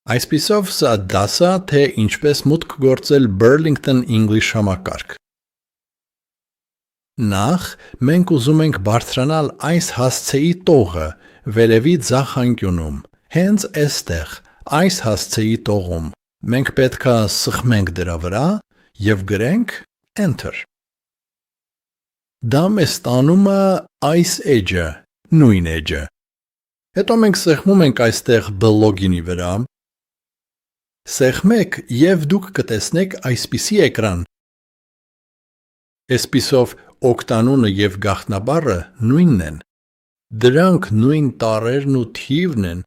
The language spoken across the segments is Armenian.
Այսպիսով սա դասա, թե ինչպես մուտք գործել Burlington English համակարգ։ Նախ մենք ուզում ենք բարձրանալ այս հասցեի տողը վերևի ձախ անկյունում, հենց էստեղ, այս հասցեի տողում։ Մենք պետքա սխմենք դրա վրա և գրենք Enter։ Դա մեզ տանում է այս էջը, նույն էջը։ Հետո մենք սեղմում ենք այստեղ B-login-ի վրա։ Սեղմեք և դուք կտեսնեք այսպիսի էկրան։ Այսպիսով օգտանունը և գաղտնաբառը նույնն են։ Դրանք նույն տառերն ու թիվն են։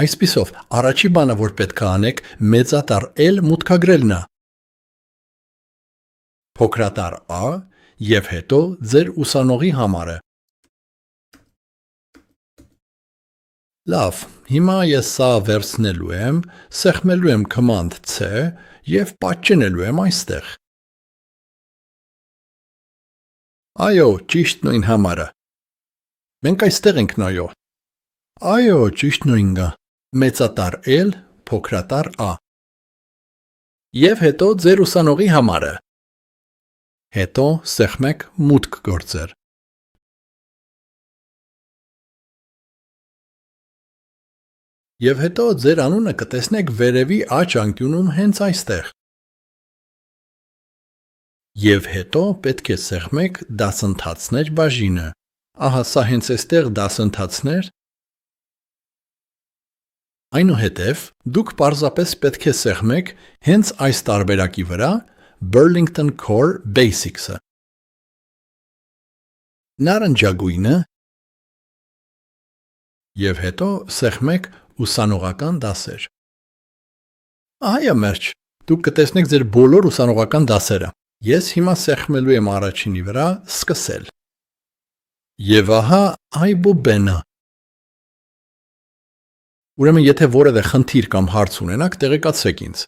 Այսպիսով առաջի բանը, որ պետք է անեք, մեծատառ L մուտքագրելն է։ Փոքրատառ A և հետո ձեր ուսանողի համարը։ Լավ, հիմա ես սա վերցնելու եմ, սեղմելու եմ Command C և պատճենելու եմ այստեղ։ Այո, ճիշտ նույն համարը։ Մենք այստեղ ենք նայո։ Այո, ճիշտ նույնն է։ Մեծատառ L, փոքրատառ A։ Եվ հետո ձեր ուսանողի համարը։ Հետո սեղմեք մուտք գործեր։ Եվ հետո ձեր անունը կտեսնեք վերևի աջ անկյունում հենց այստեղ։ Եվ հետո պետք է սեղմեք դասընթացներ բաժինը։ Ահա սա հենց այստեղ դասընթացներ։ Այնուհետև դուք պարզապես պետք է սեղմեք հենց այս տարբերակի վրա Burlington Core Basics-ը։ Նարնջագույնը և հետո սեղմեք ուսանողական դասեր։ Այո, մերջ, դուք կտեսնեք ձեր բոլոր ուսանողական դասերը։ Ես հիմա սեղմելու եմ առաջինի վրա սկսել։ Եվ ահա այբուբենը։ Ուրեմն եթե որևէ խնդիր կամ հարց ունենաք, տեղեկացրեք ինձ։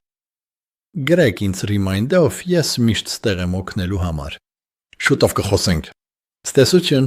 Գրեք ինձ reminder-ով, ես միշտ ստեղ եմ օգնելու համար։ Շուտով կխոսենք։ Ցտեսություն։